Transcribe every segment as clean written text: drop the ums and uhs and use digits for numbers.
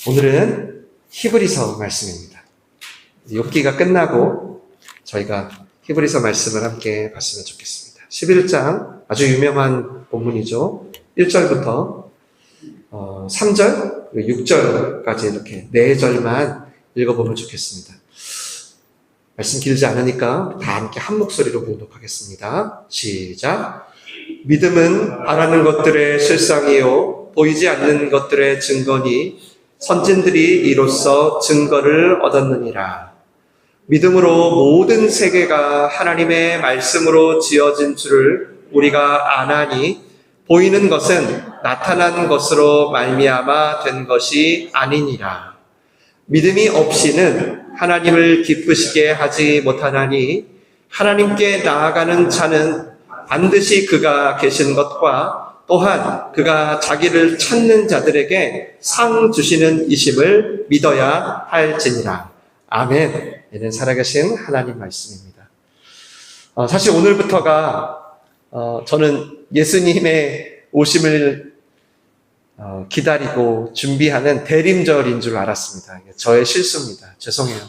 오늘은 히브리서 말씀입니다. 욥기가 끝나고 저희가 히브리서 말씀을 함께 봤으면 좋겠습니다. 11장 아주 유명한 본문이죠. 1절부터 3절, 6절까지 이렇게 4절만 읽어보면 좋겠습니다. 말씀 길지 않으니까 다 함께 한 목소리로 봉독하겠습니다. 시작. 믿음은 바라는 것들의 실상이요 보이지 않는 것들의 증거니 선진들이 이로써 증거를 얻었느니라. 믿음으로 모든 세계가 하나님의 말씀으로 지어진 줄을 우리가 아나니 보이는 것은 나타난 것으로 말미암아 된 것이 아니니라. 믿음이 없이는 하나님을 기쁘시게 하지 못하나니 하나님께 나아가는 자는 반드시 그가 계신 것과 또한 그가 자기를 찾는 자들에게 상 주시는 이심을 믿어야 할지니라. 아멘. 이는 살아계신 하나님 말씀입니다. 사실 오늘부터가 저는 예수님의 오심을 기다리고 준비하는 대림절인 줄 알았습니다. 저의 실수입니다. 죄송해요.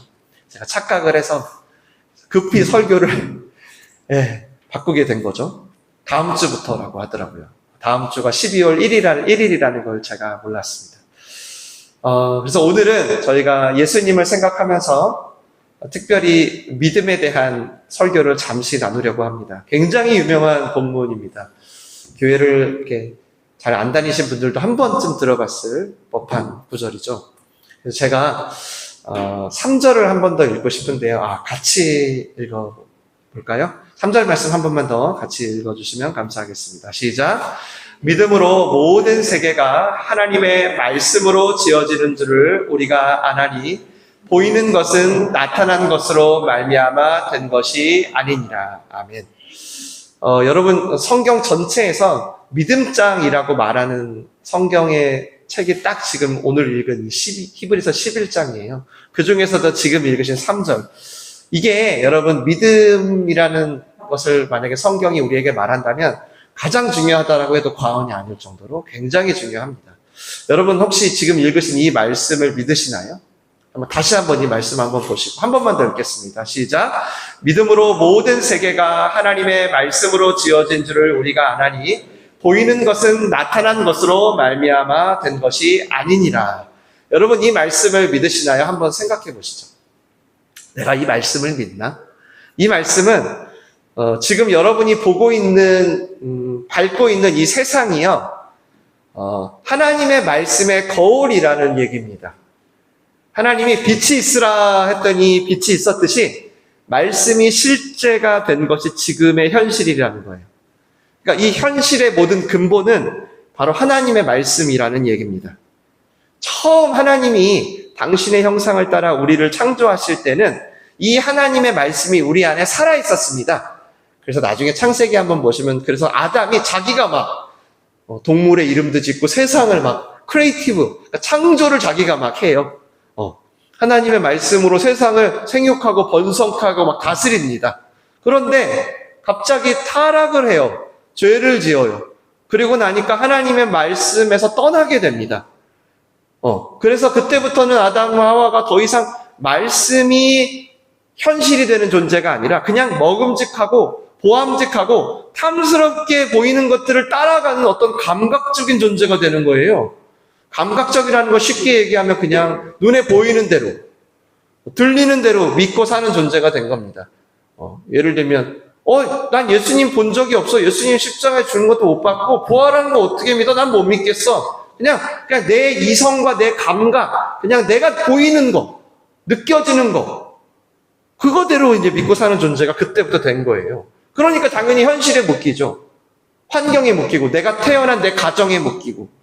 제가 착각을 해서 급히 설교를 바꾸게 된 거죠. 다음 주부터라고 하더라고요. 다음 주가 12월 1일이라는 걸 제가 몰랐습니다. 그래서 오늘은 저희가 예수님을 생각하면서 특별히 믿음에 대한 설교를 잠시 나누려고 합니다. 굉장히 유명한 본문입니다. 교회를 이렇게 잘 안 다니신 분들도 한 번쯤 들어봤을 법한 구절이죠. 그래서 제가 3절을 한 번 더 읽고 싶은데요. 같이 읽어볼까요? 3절 말씀 한 번만 더 같이 읽어주시면 감사하겠습니다. 시작. 믿음으로 모든 세계가 하나님의 말씀으로 지어지는 줄을 우리가 아나니 보이는 것은 나타난 것으로 말미암아 된 것이 아니니라. 아멘. 여러분 성경 전체에서 믿음장이라고 말하는 성경의 책이 딱 지금 오늘 읽은 히브리서 11장이에요. 그 중에서도 지금 읽으신 3절. 이게 여러분 믿음이라는 것을 만약에 성경이 우리에게 말한다면 가장 중요하다라고 해도 과언이 아닐 정도로 굉장히 중요합니다. 여러분 혹시 지금 읽으신 이 말씀을 믿으시나요? 다시 한번 이 말씀 한번 보시고 한 번만 더 읽겠습니다. 시작. 믿음으로 모든 세계가 하나님의 말씀으로 지어진 줄을 우리가 아나니 보이는 것은 나타난 것으로 말미암아 된 것이 아니니라. 여러분 이 말씀을 믿으시나요? 한번 생각해 보시죠. 내가 이 말씀을 믿나? 이 말씀은 지금 여러분이 보고 있는 밟고 있는 이 세상이요 하나님의 말씀의 거울이라는 얘기입니다. 하나님이 빛이 있으라 했더니 빛이 있었듯이 말씀이 실제가 된 것이 지금의 현실이라는 거예요. 그러니까 이 현실의 모든 근본은 바로 하나님의 말씀이라는 얘기입니다. 처음 하나님이 당신의 형상을 따라 우리를 창조하실 때는 이 하나님의 말씀이 우리 안에 살아 있었습니다. 그래서 나중에 창세기 한번 보시면 그래서 아담이 자기가 막 동물의 이름도 짓고 세상을 막 크리에이티브, 그러니까 창조를 자기가 막 해요. 하나님의 말씀으로 세상을 생육하고 번성하고 막 다스립니다. 그런데 갑자기 타락을 해요. 죄를 지어요. 그리고 나니까 하나님의 말씀에서 떠나게 됩니다. 그래서 그때부터는 아담과 하와가 더 이상 말씀이 현실이 되는 존재가 아니라 그냥 먹음직하고 보암직하고 탐스럽게 보이는 것들을 따라가는 어떤 감각적인 존재가 되는 거예요. 감각적이라는 거 쉽게 얘기하면 그냥 눈에 보이는 대로, 들리는 대로 믿고 사는 존재가 된 겁니다. 예를 들면, 난 예수님 본 적이 없어. 예수님 십자가에 죽는 것도 못 봤고, 부활하는 거 어떻게 믿어? 난 못 믿겠어. 그냥 내 이성과 내 감각, 그냥 내가 보이는 거, 느껴지는 거, 그거대로 이제 믿고 사는 존재가 그때부터 된 거예요. 그러니까 당연히 현실에 묶이죠. 환경에 묶이고, 내가 태어난 내 가정에 묶이고,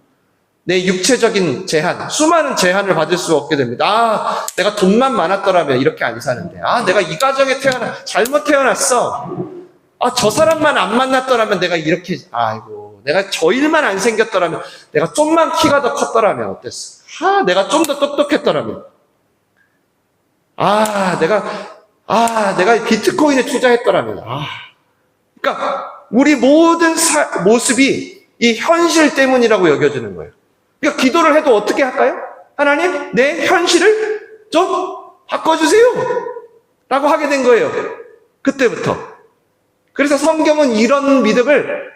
내 육체적인 제한, 수많은 제한을 받을 수 없게 됩니다. 내가 돈만 많았더라면 이렇게 안 사는데. 내가 이 가정에 잘못 태어났어. 저 사람만 안 만났더라면 내가 이렇게, 내가 저 일만 안 생겼더라면, 내가 좀만 키가 더 컸더라면 어땠어? 내가 좀 더 똑똑했더라면. 내가 비트코인에 투자했더라면. 그러니까, 우리 모든 모습이 이 현실 때문이라고 여겨지는 거예요. 그러니까 기도를 해도 어떻게 할까요? 하나님, 내 현실을 좀 바꿔주세요. 라고 하게 된 거예요. 그때부터. 그래서 성경은 이런 믿음을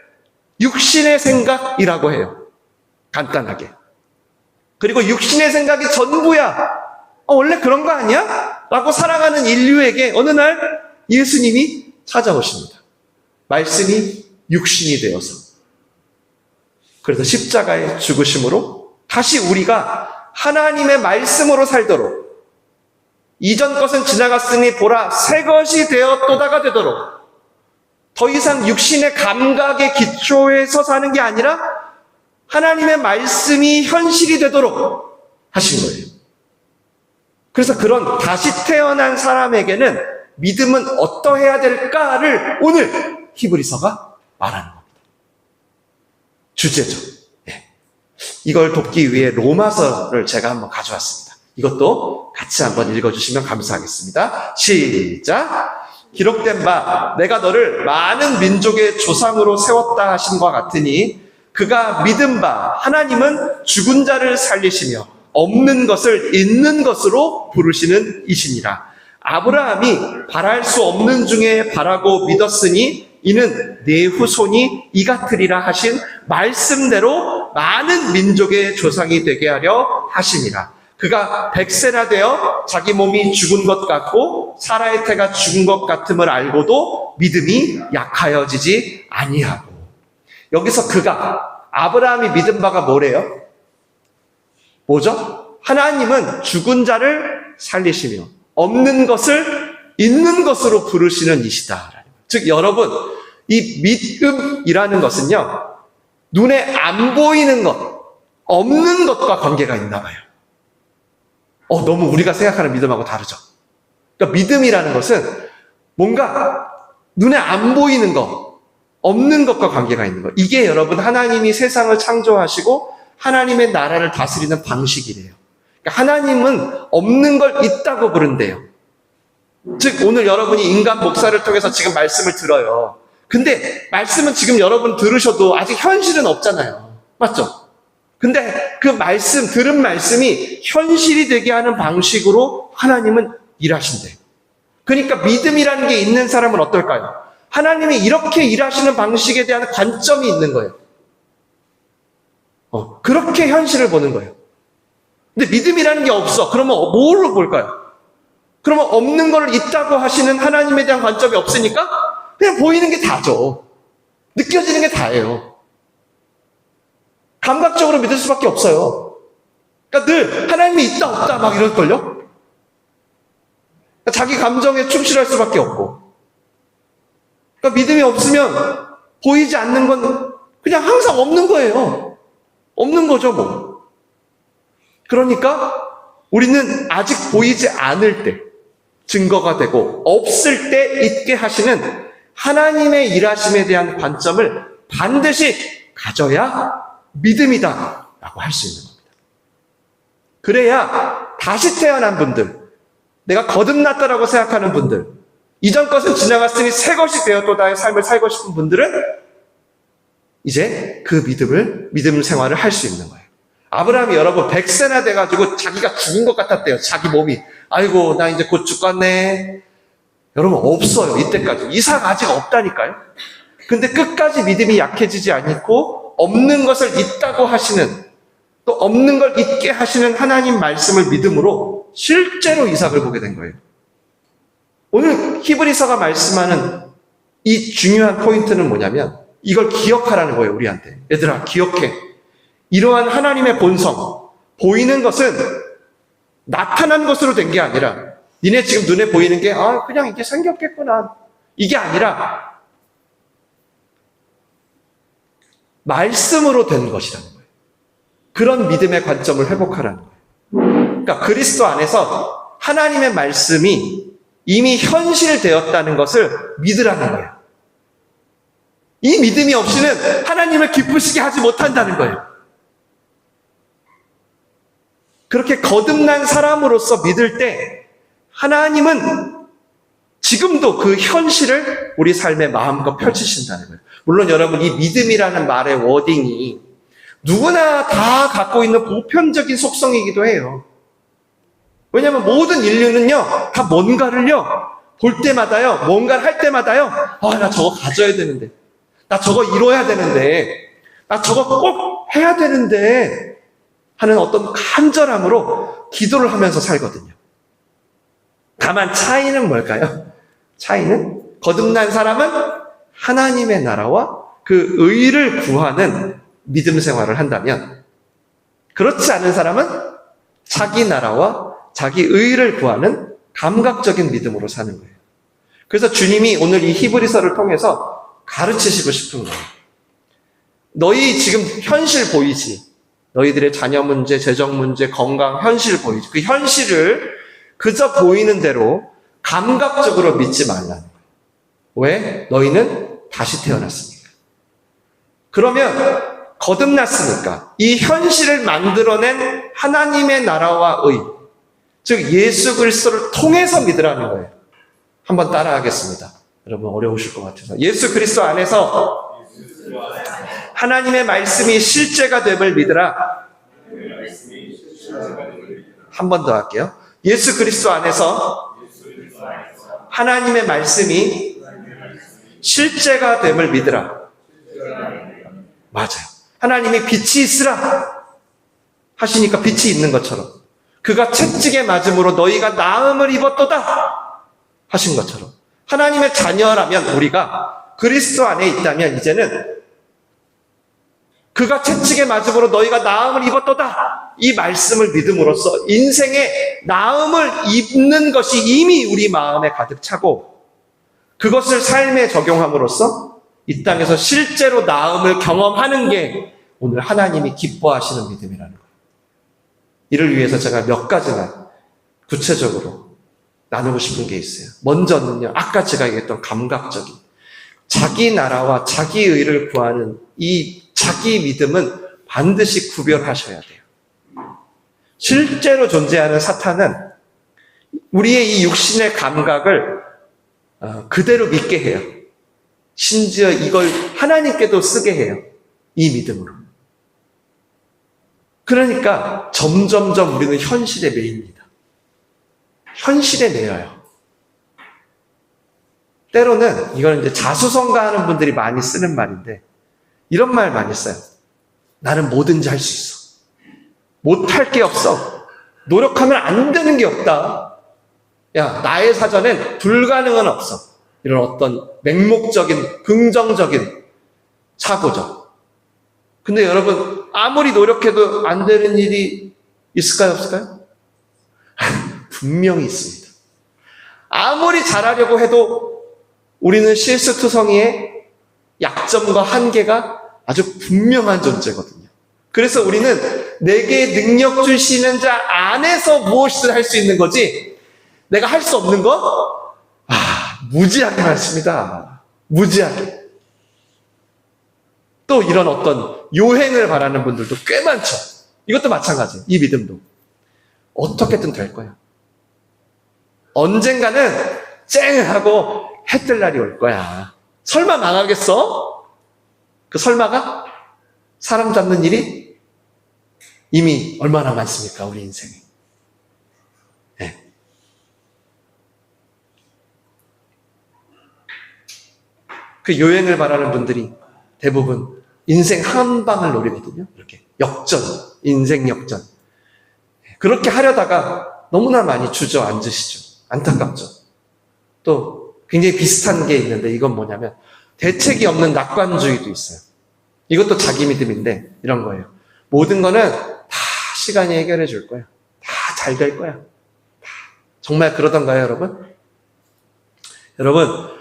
육신의 생각이라고 해요. 간단하게. 그리고 육신의 생각이 전부야. 원래 그런 거 아니야? 라고 살아가는 인류에게 어느 날 예수님이 찾아오십니다. 말씀이 육신이 되어서. 그래서 십자가의 죽으심으로 다시 우리가 하나님의 말씀으로 살도록, 이전 것은 지나갔으니 보라 새 것이 되었도다가 되도록, 더 이상 육신의 감각의 기초에서 사는 게 아니라 하나님의 말씀이 현실이 되도록 하신 거예요. 그래서 그런 다시 태어난 사람에게는 믿음은 어떠해야 될까를 오늘 히브리서가 말하는 겁니다. 주제죠. 네. 이걸 돕기 위해 로마서를 제가 한번 가져왔습니다. 이것도 같이 한번 읽어주시면 감사하겠습니다. 시작! 기록된 바 내가 너를 많은 민족의 조상으로 세웠다 하신 것 같으니 그가 믿은 바 하나님은 죽은 자를 살리시며 없는 것을 있는 것으로 부르시는 이시니라. 아브라함이 바랄 수 없는 중에 바라고 믿었으니 이는 내 후손이 이 같으리라 하신 말씀대로 많은 민족의 조상이 되게 하려 하시니라. 그가 100세나 되어 자기 몸이 죽은 것 같고 사라의 태가 죽은 것 같음을 알고도 믿음이 약하여지지 아니하고. 여기서 그가, 아브라함이 믿은 바가 뭐래요? 뭐죠? 하나님은 죽은 자를 살리시며 없는 것을 있는 것으로 부르시는 이시다. 즉 여러분, 이 믿음이라는 것은요, 눈에 안 보이는 것, 없는 것과 관계가 있나 봐요. 너무 우리가 생각하는 믿음하고 다르죠. 그러니까 믿음이라는 것은 뭔가 눈에 안 보이는 것, 없는 것과 관계가 있는 것. 이게 여러분 하나님이 세상을 창조하시고 하나님의 나라를 다스리는 방식이래요. 그러니까 하나님은 없는 걸 있다고 부른대요. 즉 오늘 여러분이 인간 목사를 통해서 지금 말씀을 들어요. 근데 말씀은 지금 여러분 들으셔도 아직 현실은 없잖아요. 맞죠? 근데 그 말씀, 들은 말씀이 현실이 되게 하는 방식으로 하나님은 일하신대요. 그러니까 믿음이라는 게 있는 사람은 어떨까요? 하나님이 이렇게 일하시는 방식에 대한 관점이 있는 거예요. 그렇게 현실을 보는 거예요. 근데 믿음이라는 게 없어. 그러면 뭐로 볼까요? 그러면 없는 걸 있다고 하시는 하나님에 대한 관점이 없으니까 그냥 보이는 게 다죠. 느껴지는 게 다예요. 감각적으로 믿을 수밖에 없어요. 그러니까 늘 하나님이 있다 없다 막 이럴걸요? 그러니까 자기 감정에 충실할 수밖에 없고. 그러니까 믿음이 없으면 보이지 않는 건 그냥 항상 없는 거예요. 없는 거죠 뭐. 그러니까 우리는 아직 보이지 않을 때 증거가 되고 없을 때 있게 하시는 하나님의 일하심에 대한 관점을 반드시 가져야 믿음이다 라고 할 수 있는 겁니다. 그래야 다시 태어난 분들, 내가 거듭났다라고 생각하는 분들, 이전 것은 지나갔으니 새 것이 되었도다의 삶을 살고 싶은 분들은 이제 그 믿음 생활을 할 수 있는 거예요. 아브라함이 여러분 100세나 돼가지고 자기가 죽은 것 같았대요. 자기 몸이. 아이고 나 이제 곧 죽겠네. 여러분 없어요. 이때까지. 이삭 아직 없다니까요. 근데 끝까지 믿음이 약해지지 않고 없는 것을 있다고 하시는, 또 없는 걸 있게 하시는 하나님 말씀을 믿음으로 실제로 이삭을 보게 된 거예요. 오늘 히브리서가 말씀하는 이 중요한 포인트는 뭐냐면 이걸 기억하라는 거예요. 우리한테. 얘들아 기억해. 이러한 하나님의 본성, 보이는 것은 나타난 것으로 된 게 아니라 니네 지금 눈에 보이는 게 그냥 이게 생겼겠구나. 이게 아니라 말씀으로 된 것이라는 거예요. 그런 믿음의 관점을 회복하라는 거예요. 그러니까 그리스도 안에서 하나님의 말씀이 이미 현실되었다는 것을 믿으라는 거예요. 이 믿음이 없이는 하나님을 기쁘시게 하지 못한다는 거예요. 그렇게 거듭난 사람으로서 믿을 때 하나님은 지금도 그 현실을 우리 삶에 마음껏 펼치신다는 거예요. 물론 여러분 이 믿음이라는 말의 워딩이 누구나 다 갖고 있는 보편적인 속성이기도 해요. 왜냐하면 모든 인류는요, 다 뭔가를요, 볼 때마다요, 뭔가를 할 때마다요, 나 저거 가져야 되는데, 나 저거 이뤄야 되는데, 나 저거 꼭 해야 되는데, 하는 어떤 간절함으로 기도를 하면서 살거든요. 다만 차이는 뭘까요? 차이는 거듭난 사람은 하나님의 나라와 그 의를 구하는 믿음 생활을 한다면, 그렇지 않은 사람은 자기 나라와 자기 의를 구하는 감각적인 믿음으로 사는 거예요. 그래서 주님이 오늘 이 히브리서를 통해서 가르치시고 싶은 거예요. 너희 지금 현실 보이지? 너희들의 자녀 문제, 재정 문제, 건강, 현실 보이지? 그 현실을 그저 보이는 대로 감각적으로 믿지 말라는 거예요. 왜? 너희는 다시 태어났으니까. 그러면 거듭났으니까 이 현실을 만들어낸 하나님의 나라와 의, 즉 예수 그리스도를 통해서 믿으라는 거예요. 한번 따라하겠습니다. 여러분 어려우실 것 같아서. 예수 그리스도 안에서 하나님의 말씀이 실제가 됨을 믿으라. 한 번 더 할게요. 예수 그리스도 안에서 하나님의 말씀이 실제가 됨을 믿으라. 맞아요. 하나님이 빛이 있으라 하시니까 빛이 있는 것처럼, 그가 채찍에 맞음으로 너희가 나음을 입었도다 하신 것처럼, 하나님의 자녀라면, 우리가 그리스도 안에 있다면 이제는 그가 채찍에 맞음으로 너희가 나음을 입었도다, 이 말씀을 믿음으로써 인생에 나음을 입는 것이 이미 우리 마음에 가득 차고, 그것을 삶에 적용함으로써 이 땅에서 실제로 나음을 경험하는 게 오늘 하나님이 기뻐하시는 믿음이라는 거예요. 이를 위해서 제가 몇 가지나 구체적으로 나누고 싶은 게 있어요. 먼저는요, 아까 제가 얘기했던 감각적인 자기 나라와 자기 의를 구하는 이 자기 믿음은 반드시 구별하셔야 돼요. 실제로 존재하는 사탄은 우리의 이 육신의 감각을 그대로 믿게 해요. 심지어 이걸 하나님께도 쓰게 해요. 이 믿음으로. 그러니까 점점점 우리는 현실에 매입니다. 현실에 매여요. 때로는 이거는 이제 자수성가하는 분들이 많이 쓰는 말인데, 이런 말 많이 써요. 나는 뭐든지 할 수 있어. 못할 게 없어. 노력하면 안 되는 게 없다. 야, 나의 사전엔 불가능은 없어. 이런 어떤 맹목적인, 긍정적인 사고죠. 근데 여러분, 아무리 노력해도 안 되는 일이 있을까요, 없을까요? 분명히 있습니다. 아무리 잘하려고 해도 우리는 실수투성이의 약점과 한계가 아주 분명한 존재거든요. 그래서 우리는 내게 능력 주시는 자 안에서 무엇이든 할 수 있는 거지, 내가 할 수 없는 거? 무지하게 많습니다. 무지하게. 또 이런 어떤 요행을 바라는 분들도 꽤 많죠. 이것도 마찬가지예요. 이 믿음도. 어떻게든 될 거야. 언젠가는 쨍 하고 해 뜰 날이 올 거야. 설마 망하겠어? 그 설마가 사람 잡는 일이 이미 얼마나 많습니까? 우리 인생에. 네. 그 요행을 바라는 분들이 대부분 인생 한 방을 노리거든요. 이렇게 역전, 인생 역전. 그렇게 하려다가 너무나 많이 주저앉으시죠. 안타깝죠. 또 굉장히 비슷한 게 있는데, 이건 뭐냐면 대책이 없는 낙관주의도 있어요. 이것도 자기 믿음인데 이런 거예요. 모든 거는 다 시간이 해결해 줄 거야. 다 잘 될 거야. 정말 그러던가요, 여러분? 여러분,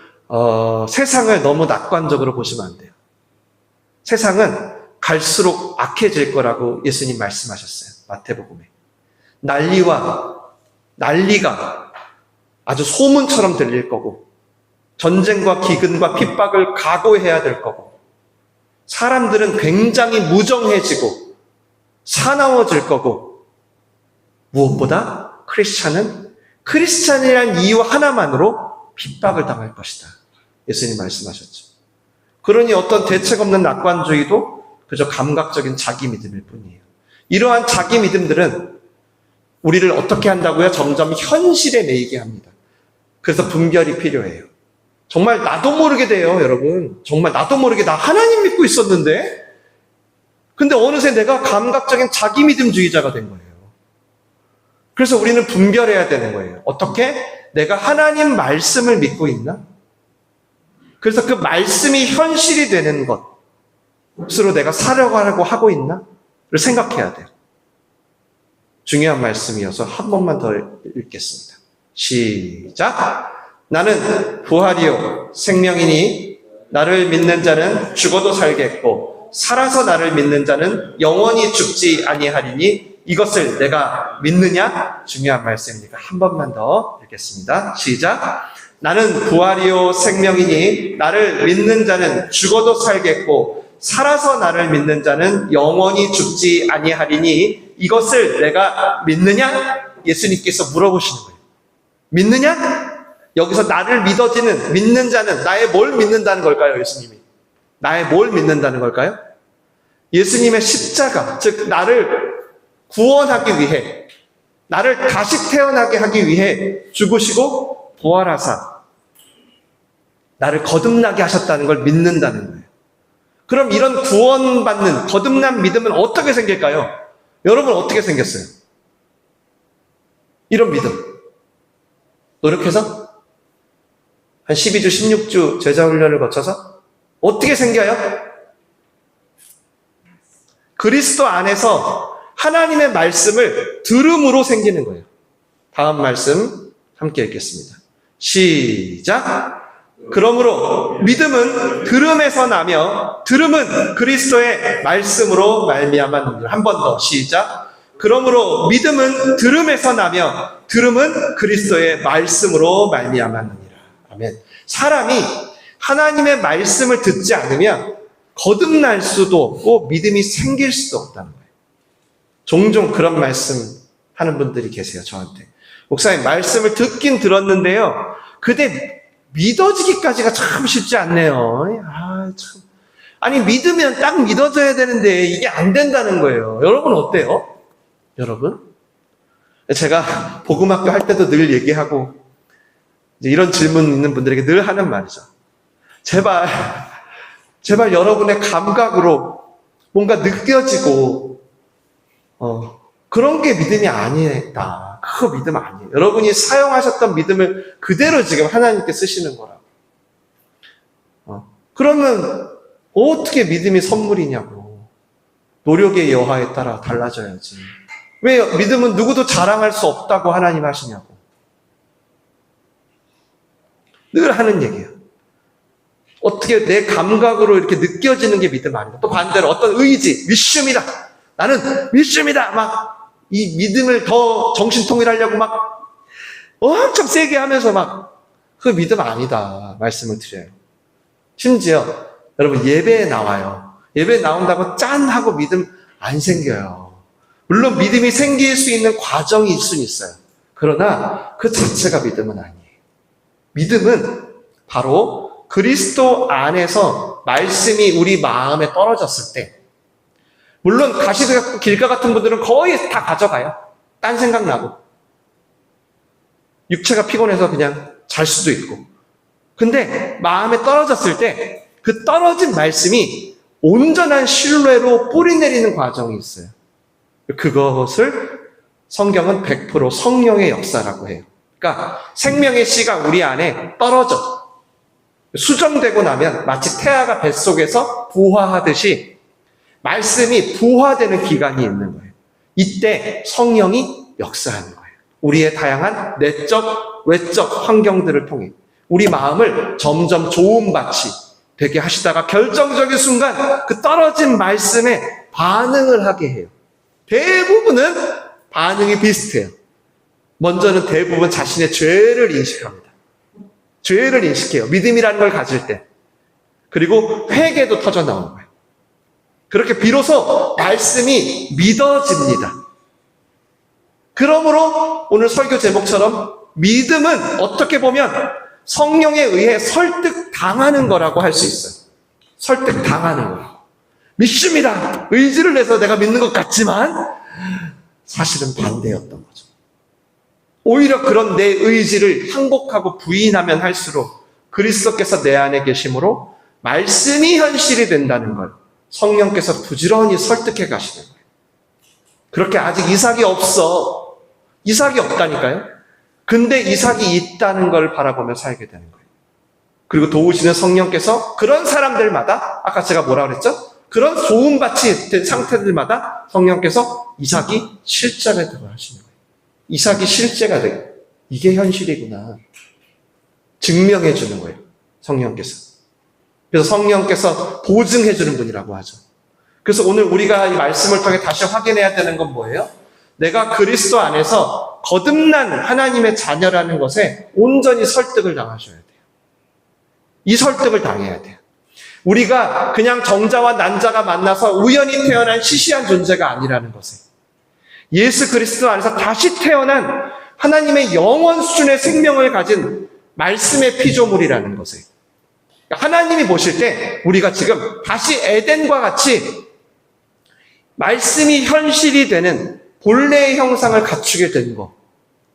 세상을 너무 낙관적으로 보시면 안 돼요. 세상은 갈수록 악해질 거라고 예수님 말씀하셨어요. 마태복음에. 난리가 아주 소문처럼 들릴 거고, 전쟁과 기근과 핍박을 각오해야 될 거고, 사람들은 굉장히 무정해지고 사나워질 거고, 무엇보다 크리스찬이란 이유 하나만으로 핍박을 당할 것이다. 예수님 말씀하셨죠. 그러니 어떤 대책 없는 낙관주의도 그저 감각적인 자기 믿음일 뿐이에요. 이러한 자기 믿음들은 우리를 어떻게 한다고요? 점점 현실에 매이게 합니다. 그래서 분별이 필요해요. 정말 나도 모르게 돼요, 여러분. 정말 나도 모르게 나 하나님 믿고 있었는데 근데 어느새 내가 감각적인 자기 믿음주의자가 된 거예요. 그래서 우리는 분별해야 되는 거예요. 어떻게? 내가 하나님 말씀을 믿고 있나? 그래서 그 말씀이 현실이 되는 것으로 내가 살아가려고 하고 있나? 를 생각해야 돼요. 중요한 말씀이어서 한 번만 더 읽겠습니다. 시작! 나는 부활이요 생명이니 나를 믿는 자는 죽어도 살겠고 살아서 나를 믿는 자는 영원히 죽지 아니하리니 이것을 내가 믿느냐? 중요한 말씀이니까 한 번만 더 읽겠습니다. 시작! 나는 부활이요 생명이니 나를 믿는 자는 죽어도 살겠고 살아서 나를 믿는 자는 영원히 죽지 아니하리니 이것을 내가 믿느냐? 예수님께서 물어보시는 거예요. 믿느냐? 여기서 나를 믿는 자는 나의 뭘 믿는다는 걸까요? 예수님이 나의 뭘 믿는다는 걸까요? 예수님의 십자가, 즉 나를 구원하기 위해, 나를 다시 태어나게 하기 위해 죽으시고 부활하사 나를 거듭나게 하셨다는 걸 믿는다는 거예요. 그럼 이런 구원받는 거듭난 믿음은 어떻게 생길까요? 여러분 어떻게 생겼어요? 이런 믿음 노력해서 한 12주, 16주 제자훈련을 거쳐서 어떻게 생겨요? 그리스도 안에서 하나님의 말씀을 들음으로 생기는 거예요. 다음 말씀 함께 읽겠습니다. 시작! 그러므로 믿음은 들음에서 나며 들음은 그리스도의 말씀으로 말미암았느니라. 한 번 더 시작! 그러므로 믿음은 들음에서 나며 들음은 그리스도의 말씀으로 말미암았느니라. 아멘. 사람이 하나님의 말씀을 듣지 않으면 거듭날 수도 없고 믿음이 생길 수도 없다는 거예요. 종종 그런 말씀 하는 분들이 계세요, 저한테. 목사님, 말씀을 듣긴 들었는데요. 근데 믿어지기까지가 참 쉽지 않네요. 참. 아니, 믿으면 딱 믿어져야 되는데 이게 안 된다는 거예요. 여러분 어때요? 여러분? 제가 복음학교 할 때도 늘 얘기하고 이제 이런 질문 있는 분들에게 늘 하는 말이죠. 제발 여러분의 감각으로 뭔가 느껴지고 그런 게 믿음이 아니다. 그거 믿음 아니에요. 여러분이 사용하셨던 믿음을 그대로 지금 하나님께 쓰시는 거라고. 그러면 어떻게 믿음이 선물이냐고. 노력의 여하에 따라 달라져야지. 왜 믿음은 누구도 자랑할 수 없다고 하나님 하시냐고. 늘 하는 얘기예요. 어떻게 내 감각으로 이렇게 느껴지는 게 믿음 아니다. 또 반대로 어떤 의지, 믿음이다. 나는 믿음이다. 막 이 믿음을 더 정신통일하려고 막 엄청 세게 하면서 막 그 믿음 아니다. 말씀을 드려요. 심지어 여러분 예배에 나와요. 예배에 나온다고 짠 하고 믿음 안 생겨요. 물론 믿음이 생길 수 있는 과정이 있을 수는 있어요. 그러나 그 자체가 믿음은 아니에요. 믿음은 바로 그리스도 안에서 말씀이 우리 마음에 떨어졌을 때, 물론 가시밭 길가 같은 분들은 거의 다 가져가요. 딴 생각 나고. 육체가 피곤해서 그냥 잘 수도 있고. 근데 마음에 떨어졌을 때 그 떨어진 말씀이 온전한 신뢰로 뿌리 내리는 과정이 있어요. 그것을 성경은 100% 성령의 역사라고 해요. 그러니까 생명의 씨가 우리 안에 떨어져 수정되고 나면 마치 태아가 뱃속에서 부화하듯이 말씀이 부화되는 기간이 있는 거예요. 이때 성령이 역사하는 거예요. 우리의 다양한 내적, 외적 환경들을 통해 우리 마음을 점점 좋은 밭이 되게 하시다가 결정적인 순간 그 떨어진 말씀에 반응을 하게 해요. 대부분은 반응이 비슷해요. 먼저는 대부분 자신의 죄를 인식합니다. 죄를 인식해요. 믿음이라는 걸 가질 때. 그리고 회개도 터져 나오는 거예요. 그렇게 비로소 말씀이 믿어집니다. 그러므로 오늘 설교 제목처럼 믿음은 어떻게 보면 성령에 의해 설득당하는 거라고 할 수 있어요. 설득당하는 거예요. 믿습니다. 의지를 내서 내가 믿는 것 같지만 사실은 반대였던 거죠. 오히려 그런 내 의지를 항복하고 부인하면 할수록 그리스도께서 내 안에 계심으로 말씀이 현실이 된다는 걸 성령께서 부지런히 설득해 가시는 거예요. 그렇게 아직 이삭이 없어. 이삭이 없다니까요. 근데 이삭이 있다는 걸 바라보며 살게 되는 거예요. 그리고 도우시는 성령께서 그런 사람들마다, 아까 제가 뭐라 그랬죠? 그런 소음밭이 된 상태들마다 성령께서 이삭이 실제가 되고 하시는 거예요. 이삭이 실제가 되고, 이게 현실이구나. 증명해 주는 거예요. 성령께서. 그래서 성령께서 보증해 주는 분이라고 하죠. 그래서 오늘 우리가 이 말씀을 통해 다시 확인해야 되는 건 뭐예요? 내가 그리스도 안에서 거듭난 하나님의 자녀라는 것에 온전히 설득을 당하셔야 돼요. 이 설득을 당해야 돼요. 우리가 그냥 정자와 난자가 만나서 우연히 태어난 시시한 존재가 아니라는 것에, 예수 그리스도 안에서 다시 태어난 하나님의 영원 수준의 생명을 가진 말씀의 피조물이라는 것에, 하나님이 보실 때 우리가 지금 다시 에덴과 같이 말씀이 현실이 되는 본래의 형상을 갖추게 된 것,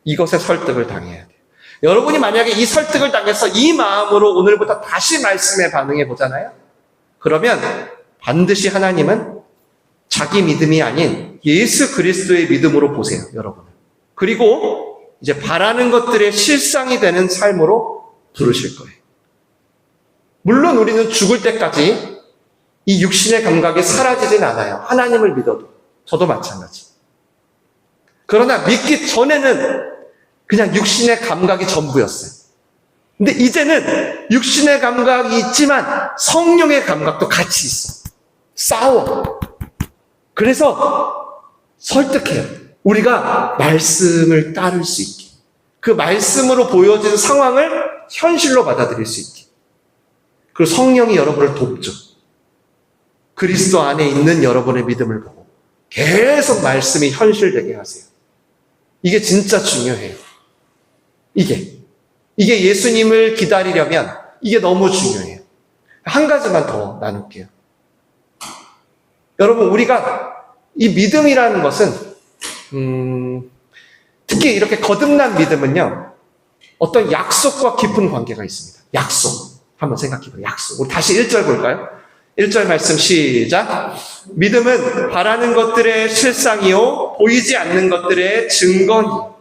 이것에 설득을 당해야 돼요. 여러분이 만약에 이 설득을 당해서 이 마음으로 오늘부터 다시 말씀에 반응해 보잖아요. 그러면 반드시 하나님은 자기 믿음이 아닌 예수 그리스도의 믿음으로 보세요, 여러분은. 그리고 이제 바라는 것들의 실상이 되는 삶으로 부르실 거예요. 물론 우리는 죽을 때까지 이 육신의 감각이 사라지진 않아요. 하나님을 믿어도. 저도 마찬가지. 그러나 믿기 전에는 그냥 육신의 감각이 전부였어요. 근데 이제는 육신의 감각이 있지만 성령의 감각도 같이 있어. 싸워. 그래서 설득해요. 우리가 말씀을 따를 수 있게. 그 말씀으로 보여진 상황을 현실로 받아들일 수 있게. 그리고 성령이 여러분을 돕죠. 그리스도 안에 있는 여러분의 믿음을 보고 계속 말씀이 현실되게 하세요. 이게 진짜 중요해요. 이게 예수님을 기다리려면 이게 너무 중요해요. 한 가지만 더 나눌게요. 여러분, 우리가 이 믿음이라는 것은 특히 이렇게 거듭난 믿음은요, 어떤 약속과 깊은 관계가 있습니다. 약속. 한번 생각해봐요. 약속. 우리 다시 1절 볼까요? 1절 말씀 시작. 믿음은 바라는 것들의 실상이요 보이지 않는 것들의 증거니.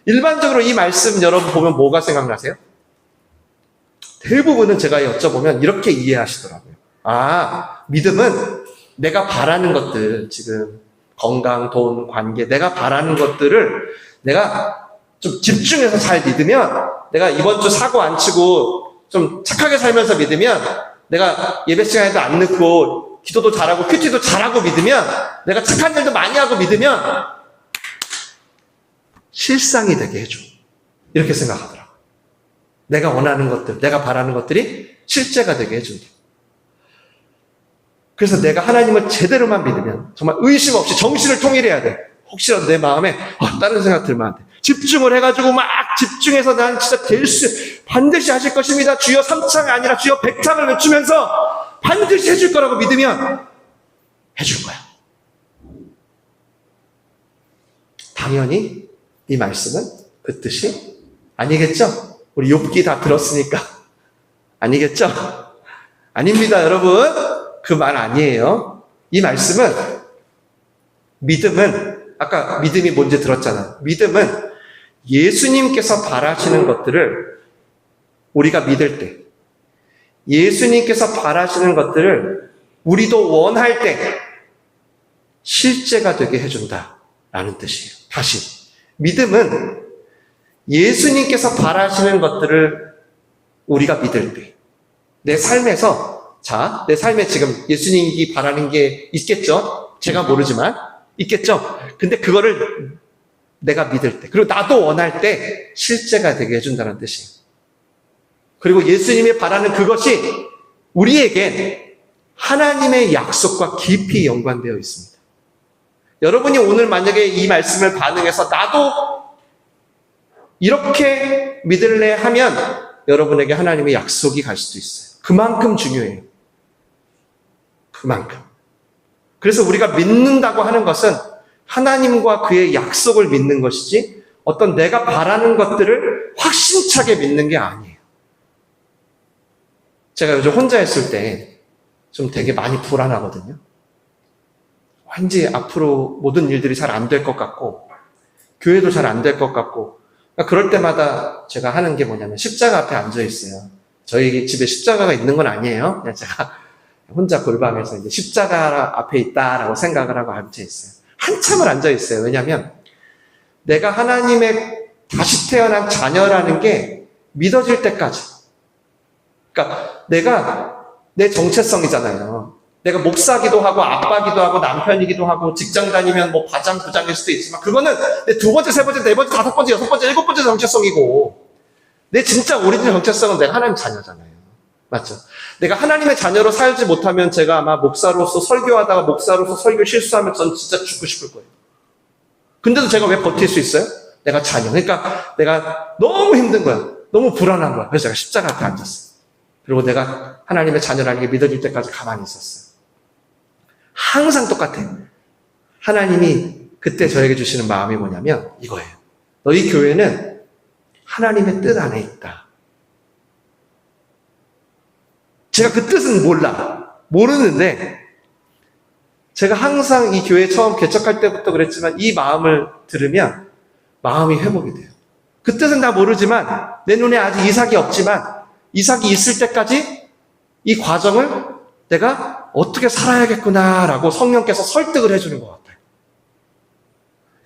일반적으로 이 말씀 여러분 보면 뭐가 생각나세요? 대부분은 제가 여쭤보면 이렇게 이해하시더라고요. 아, 믿음은 내가 바라는 것들, 지금 건강, 돈, 관계, 내가 바라는 것들을 내가 좀 집중해서 잘 믿으면, 내가 이번 주 사고 안 치고 좀 착하게 살면서 믿으면, 내가 예배 시간에도 안 늦고 기도도 잘하고 큐티도 잘하고 믿으면, 내가 착한 일도 많이 하고 믿으면 실상이 되게 해줘. 이렇게 생각하더라고요. 내가 원하는 것들, 내가 바라는 것들이 실제가 되게 해준다. 그래서 내가 하나님을 제대로만 믿으면 정말 의심 없이 정신을 통일해야 돼. 혹시라도 내 마음에 다른 생각 들면 안 돼. 집중을 해가지고 막 집중해서 난 진짜 반드시 하실 것입니다. 주여 3창이 아니라 주여 100창을 외치면서 반드시 해줄 거라고 믿으면 해줄 거야. 당연히 이 말씀은 그 뜻이 아니겠죠? 우리 욥기 다 들었으니까 아니겠죠? 아닙니다, 여러분. 그 말 아니에요. 이 말씀은, 믿음은, 아까 믿음이 뭔지 들었잖아. 믿음은 예수님께서 바라시는 것들을 우리가 믿을 때, 예수님께서 바라시는 것들을 우리도 원할 때 실제가 되게 해준다라는 뜻이에요. 다시, 믿음은 예수님께서 바라시는 것들을 우리가 믿을 때, 내 삶에서, 자, 내 삶에 지금 예수님이 바라는 게 있겠죠? 제가 모르지만 있겠죠? 근데 그거를 내가 믿을 때, 그리고 나도 원할 때 실제가 되게 해준다는 뜻이에요. 그리고 예수님이 바라는 그것이 우리에게 하나님의 약속과 깊이 연관되어 있습니다. 여러분이 오늘 만약에 이 말씀을 반응해서 나도 이렇게 믿을래 하면 여러분에게 하나님의 약속이 갈 수도 있어요. 그만큼 중요해요. 그만큼. 그래서 우리가 믿는다고 하는 것은 하나님과 그의 약속을 믿는 것이지 어떤 내가 바라는 것들을 확신차게 믿는 게 아니에요. 제가 요즘 혼자 있을 때 좀 되게 많이 불안하거든요. 왠지 앞으로 모든 일들이 잘 안 될 것 같고 교회도 잘 안 될 것 같고 그러니까 그럴 때마다 제가 하는 게 뭐냐면 십자가 앞에 앉아 있어요. 저희 집에 십자가가 있는 건 아니에요. 그냥 제가 혼자 골방에서 이제 십자가 앞에 있다라고 생각을 하고 앉아 있어요. 한참을 앉아 있어요. 왜냐하면 내가 하나님의 다시 태어난 자녀라는 게 믿어질 때까지. 그러니까 내가 내 정체성이잖아요. 내가 목사기도 하고 아빠기도 하고 남편이기도 하고 직장 다니면 뭐 과장 부장일 수도 있지만 그거는 내 두 번째, 세 번째, 네 번째, 다섯 번째, 여섯 번째, 일곱 번째 정체성이고 내 진짜 오리지널 정체성은 내가 하나님 자녀잖아요. 맞죠? 내가 하나님의 자녀로 살지 못하면 제가 아마 목사로서 설교하다가 목사로서 설교 실수하면 전 진짜 죽고 싶을 거예요. 근데도 제가 왜 버틸 수 있어요? 내가 자녀. 그러니까 내가 너무 힘든 거야. 너무 불안한 거야. 그래서 제가 십자가 앞에 앉았어요. 그리고 내가 하나님의 자녀라는 게 믿어질 때까지 가만히 있었어요. 항상 똑같아. 하나님이 그때 저에게 주시는 마음이 뭐냐면 이거예요. 너희 교회는 하나님의 뜻 안에 있다. 제가 그 뜻은 모르는데 제가 항상 이 교회 처음 개척할 때부터 그랬지만 이 마음을 들으면 마음이 회복이 돼요. 그 뜻은 다 모르지만 내 눈에 아직 이삭이 없지만 이삭이 있을 때까지 이 과정을 내가 어떻게 살아야겠구나라고 성령께서 설득을 해주는 것 같아요.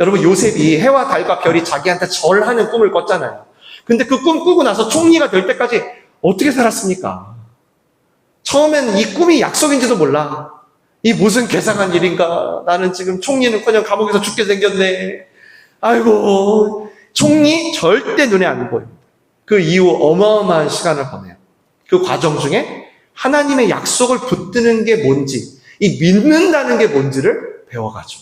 여러분 요셉이 해와 달과 별이 자기한테 절하는 꿈을 꿨잖아요. 근데 그 꿈 꾸고 나서 총리가 될 때까지 어떻게 살았습니까? 처음엔 이 꿈이 약속인지도 몰라. 이 무슨 괴상한 일인가. 나는 지금 총리는커녕 감옥에서 죽게 생겼네. 아이고 총리 절대 눈에 안 보입니다. 그 이후 어마어마한 시간을 보내요. 그 과정 중에 하나님의 약속을 붙드는 게 뭔지, 이 믿는다는 게 뭔지를 배워가죠.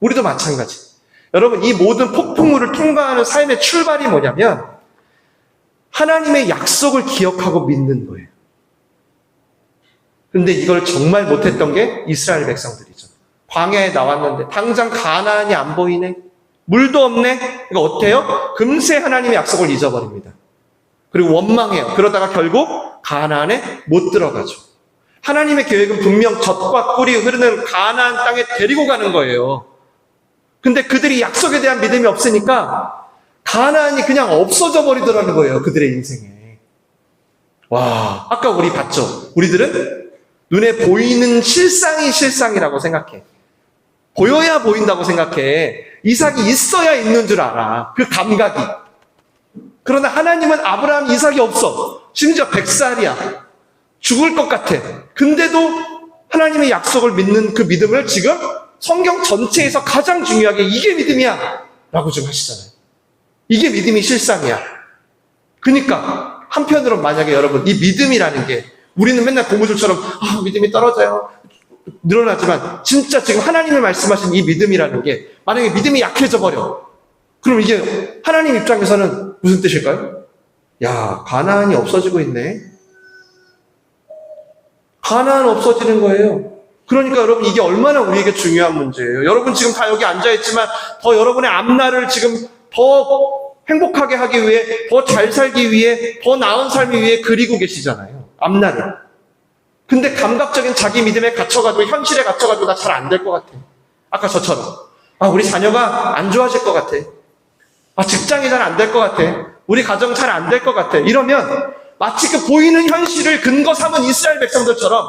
우리도 마찬가지. 여러분 이 모든 폭풍우를 통과하는 삶의 출발이 뭐냐면 하나님의 약속을 기억하고 믿는 거예요. 그런데 이걸 정말 못했던 게 이스라엘 백성들이죠. 광야에 나왔는데 당장 가나안이 안 보이네. 물도 없네. 그러니까 어때요? 금세 하나님의 약속을 잊어버립니다. 그리고 원망해요. 그러다가 결국 가나안에 못 들어가죠. 하나님의 계획은 분명 젖과 꿀이 흐르는 가나안 땅에 데리고 가는 거예요. 근데 그들이 약속에 대한 믿음이 없으니까 가나안이 그냥 없어져 버리더라는 거예요. 그들의 인생에. 와, 아까 우리 봤죠? 우리들은 눈에 보이는 실상이 실상이라고 생각해. 보여야 보인다고 생각해. 이삭이 있어야 있는 줄 알아. 그 감각이. 그러나 하나님은 아브라함, 이삭이 없어. 심지어 100살이야. 죽을 것 같아. 근데도 하나님의 약속을 믿는 그 믿음을 지금 성경 전체에서 가장 중요하게 이게 믿음이야 라고 지금 하시잖아요. 이게 믿음이 실상이야. 그러니까 한편으로 만약에 여러분 이 믿음이라는 게 우리는 맨날 고무줄처럼 믿음이 떨어져요. 늘어나지만 진짜 지금 하나님이 말씀하신 이 믿음이라는 게 만약에 믿음이 약해져 버려. 그럼 이게 하나님 입장에서는 무슨 뜻일까요? 야, 가나안이 없어지고 있네. 가나안 없어지는 거예요. 그러니까 여러분 이게 얼마나 우리에게 중요한 문제예요. 여러분 지금 다 여기 앉아있지만 더 여러분의 앞날을 지금 더 행복하게 하기 위해, 더 잘 살기 위해, 더 나은 삶을 위해 그리고 계시잖아요. 앞날을. 근데 감각적인 자기 믿음에 갇혀가지고 현실에 갇혀가지고 나 잘 안 될 것 같아. 아까 저처럼. 우리 자녀가 안 좋아질 것 같아. 직장이 잘 안 될 것 같아. 우리 가정 잘 안 될 것 같아. 이러면 마치 그 보이는 현실을 근거 삼은 이스라엘 백성들처럼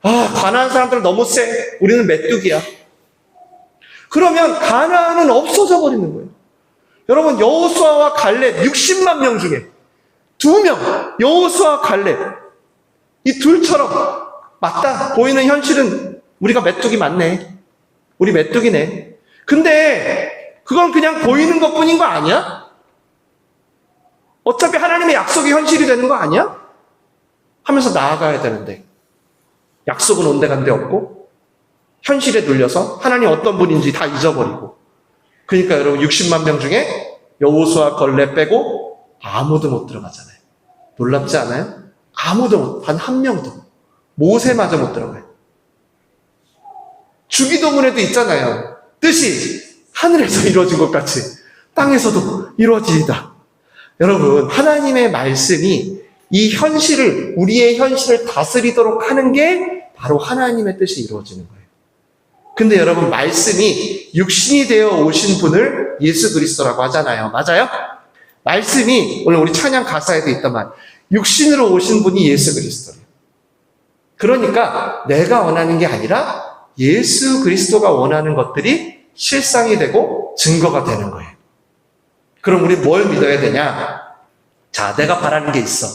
가나안 사람들 너무 세. 우리는 메뚜기야. 그러면 가나안은 없어져 버리는 거예요. 여러분 여호수아와 갈렙 60만 명 중에 2명 여호수아와 갈렙 이 둘처럼 맞다. 보이는 현실은 우리가 메뚜기 맞네. 우리 메뚜기네. 근데 그건 그냥 보이는 것뿐인 거 아니야? 어차피 하나님의 약속이 현실이 되는 거 아니야? 하면서 나아가야 되는데 약속은 온데간데 없고 현실에 눌려서 하나님 어떤 분인지 다 잊어버리고 그러니까 여러분 60만 명 중에 여호수아 갈렙 빼고 아무도 못 들어가잖아요. 놀랍지 않아요? 아무도 단 한 명도 모세마저 못 들어가요. 주기도문에도 있잖아요. 뜻이 하늘에서 이루어진 것 같이 땅에서도 이루어지이다. 여러분, 하나님의 말씀이 이 현실을, 우리의 현실을 다스리도록 하는 게 바로 하나님의 뜻이 이루어지는 거예요. 근데 여러분, 말씀이 육신이 되어 오신 분을 예수 그리스도라고 하잖아요. 맞아요? 말씀이 오늘 우리 찬양 가사에도 있단 말, 육신으로 오신 분이 예수 그리스도예요. 그러니까 내가 원하는 게 아니라 예수 그리스도가 원하는 것들이 실상이 되고 증거가 되는 거예요. 그럼 우리 뭘 믿어야 되냐? 자, 내가 바라는 게 있어.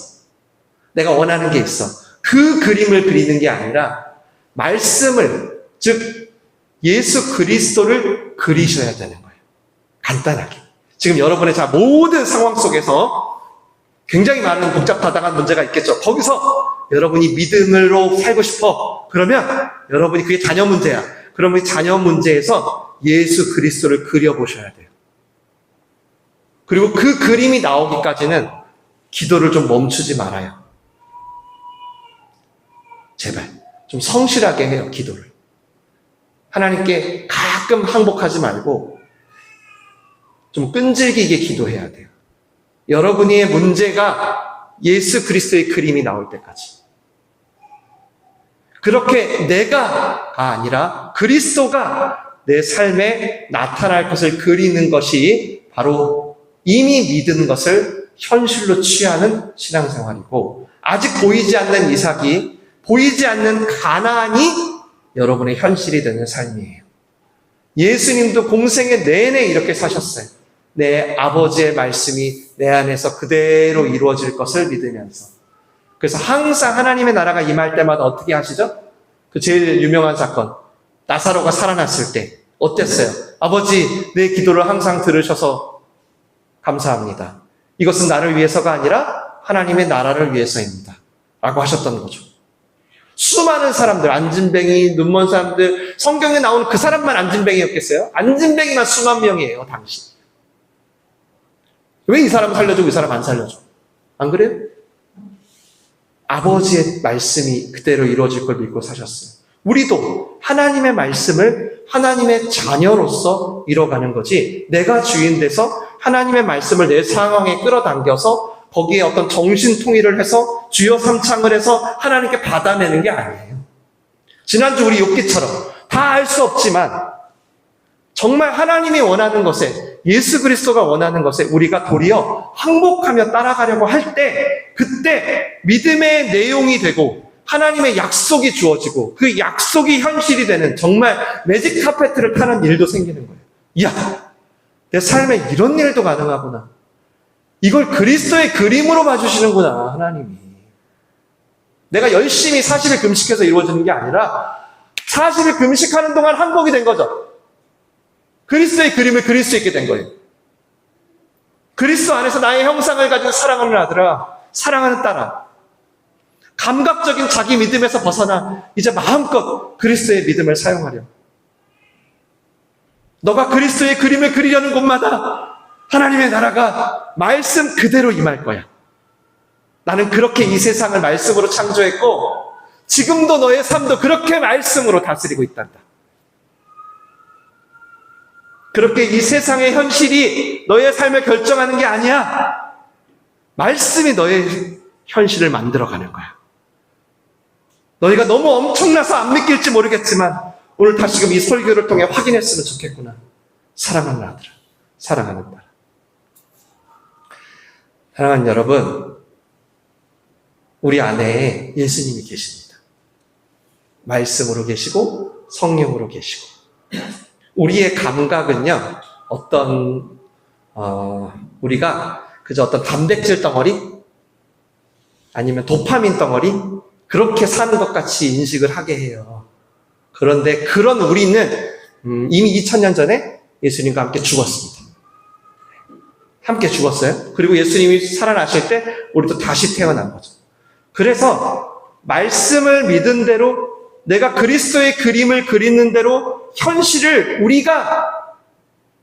내가 원하는 게 있어. 그 그림을 그리는 게 아니라 말씀을, 즉 예수 그리스도를 그리셔야 되는 거예요. 간단하게. 지금 여러분의 모든 상황 속에서 굉장히 많은 복잡하다한 문제가 있겠죠. 거기서 여러분이 믿음으로 살고 싶어. 그러면 여러분이 그게 자녀 문제야. 그러면 이 자녀 문제에서 예수 그리스도를 그려보셔야 돼요. 그리고 그 그림이 나오기까지는 기도를 좀 멈추지 말아요. 제발 좀 성실하게 해요, 기도를. 하나님께 가끔 항복하지 말고 좀 끈질기게 기도해야 돼요. 여러분의 문제가 예수 그리스도의 그림이 나올 때까지. 그렇게 내가가 아니라 그리스도가 내 삶에 나타날 것을 그리는 것이 바로 이미 믿은 것을 현실로 취하는 신앙생활이고, 아직 보이지 않는 이삭이, 보이지 않는 가나안이 여러분의 현실이 되는 삶이에요. 예수님도 공생의 내내 이렇게 사셨어요. 내 아버지의 말씀이 내 안에서 그대로 이루어질 것을 믿으면서. 그래서 항상 하나님의 나라가 임할 때마다 어떻게 하시죠? 그 제일 유명한 사건, 나사로가 살아났을 때 어땠어요? 아버지, 내 기도를 항상 들으셔서 감사합니다. 이것은 나를 위해서가 아니라 하나님의 나라를 위해서입니다. 라고 하셨던 거죠. 수많은 사람들, 안진뱅이, 눈먼 사람들, 성경에 나오는 그 사람만 안진뱅이였겠어요? 안진뱅이만 수만 명이에요, 당시. 왜 이 사람 살려주고 이 사람 안 살려줘? 안 그래요? 아버지의 말씀이 그대로 이루어질 걸 믿고 사셨어요. 우리도 하나님의 말씀을 하나님의 자녀로서 이뤄가는 거지, 내가 주인 돼서 하나님의 말씀을 내 상황에 끌어당겨서 거기에 어떤 정신통일을 해서 주여 삼창을 해서 하나님께 받아내는 게 아니에요. 지난주 우리 욥기처럼 다 알 수 없지만 정말 하나님이 원하는 것에, 예수 그리스도가 원하는 것에 우리가 도리어 항복하며 따라가려고 할 때, 그때 믿음의 내용이 되고 하나님의 약속이 주어지고 그 약속이 현실이 되는 정말 매직 카페트를 타는 일도 생기는 거예요. 이야, 내 삶에 이런 일도 가능하구나. 이걸 그리스도의 그림으로 봐주시는구나, 하나님이. 내가 열심히 40일 금식해서 이루어지는 게 아니라 40일 금식하는 동안 항복이 된 거죠. 그리스도의 그림을 그릴 수 있게 된 거예요. 그리스도 안에서 나의 형상을 가진 사랑하는 아들아, 사랑하는 딸아, 감각적인 자기 믿음에서 벗어나 이제 마음껏 그리스도의 믿음을 사용하려. 너가 그리스도의 그림을 그리려는 곳마다 하나님의 나라가 말씀 그대로 임할 거야. 나는 그렇게 이 세상을 말씀으로 창조했고 지금도 너의 삶도 그렇게 말씀으로 다스리고 있단다. 그렇게 이 세상의 현실이 너의 삶을 결정하는 게 아니야. 말씀이 너의 현실을 만들어가는 거야. 너희가 너무 엄청나서 안 믿길지 모르겠지만 오늘 다시금 이 설교를 통해 확인했으면 좋겠구나. 사랑하는 아들아, 사랑하는 딸아. 사랑하는 여러분, 우리 안에 예수님이 계십니다. 말씀으로 계시고 성령으로 계시고. 우리의 감각은요, 우리가 그저 어떤 단백질 덩어리 아니면 도파민 덩어리 그렇게 사는 것 같이 인식을 하게 해요. 그런데 그런 우리는 이미 2000년 전에 예수님과 함께 죽었습니다. 함께 죽었어요. 그리고 예수님이 살아나실 때 우리도 다시 태어난 거죠. 그래서 말씀을 믿은 대로 내가 그리스도의 그림을 그리는 대로 현실을 우리가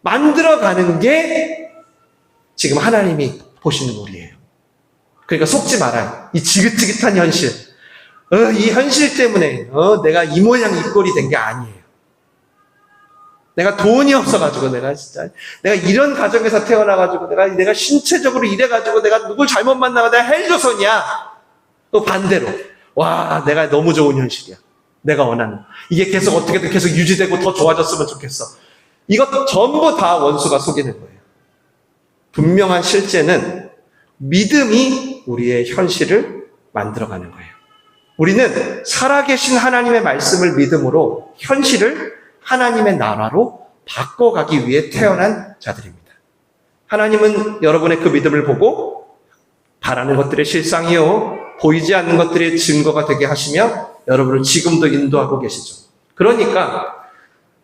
만들어가는 게 지금 하나님이 보시는 우리예요. 그러니까 속지 말아요. 이 지긋지긋한 현실, 이 현실 때문에 내가 이 모양 이 꼴이 된 게 아니에요. 내가 돈이 없어가지고 내가 진짜 내가 이런 가정에서 태어나가지고 내가 신체적으로 이래가지고 내가 누굴 잘못 만나고 내가 헬조선이야. 또 반대로 와 내가 너무 좋은 현실이야. 내가 원하는 이게 계속 어떻게든 계속 유지되고 더 좋아졌으면 좋겠어. 이것 전부 다 원수가 속이는 거예요. 분명한 실제는 믿음이 우리의 현실을 만들어가는 거예요. 우리는 살아계신 하나님의 말씀을 믿음으로 현실을 하나님의 나라로 바꿔가기 위해 태어난 자들입니다. 하나님은 여러분의 그 믿음을 보고 바라는 것들의 실상이요 보이지 않는 것들의 증거가 되게 하시며 여러분을 지금도 인도하고 계시죠. 그러니까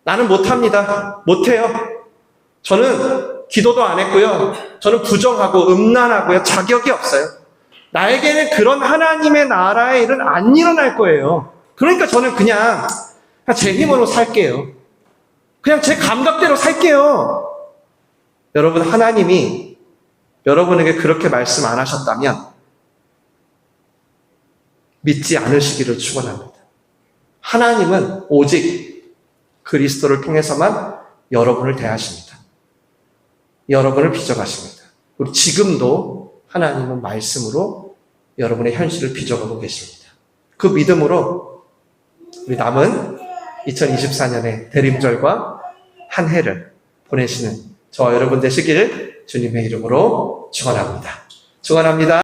나는 못합니다. 못해요. 저는 기도도 안 했고요. 저는 부정하고 음란하고요. 자격이 없어요. 나에게는 그런 하나님의 나라의 일은 안 일어날 거예요. 그러니까 저는 그냥 제 힘으로 살게요. 그냥 제 감각대로 살게요. 여러분, 하나님이 여러분에게 그렇게 말씀 안 하셨다면 믿지 않으시기를 축원합니다. 하나님은 오직 그리스도를 통해서만 여러분을 대하십니다. 여러분을 빚어가십니다. 그리고 지금도 하나님은 말씀으로 여러분의 현실을 빚어가고 계십니다. 그 믿음으로 우리 남은 2024년의 대림절과 한 해를 보내시는 저와 여러분 되시기를 주님의 이름으로 축원합니다. 축원합니다.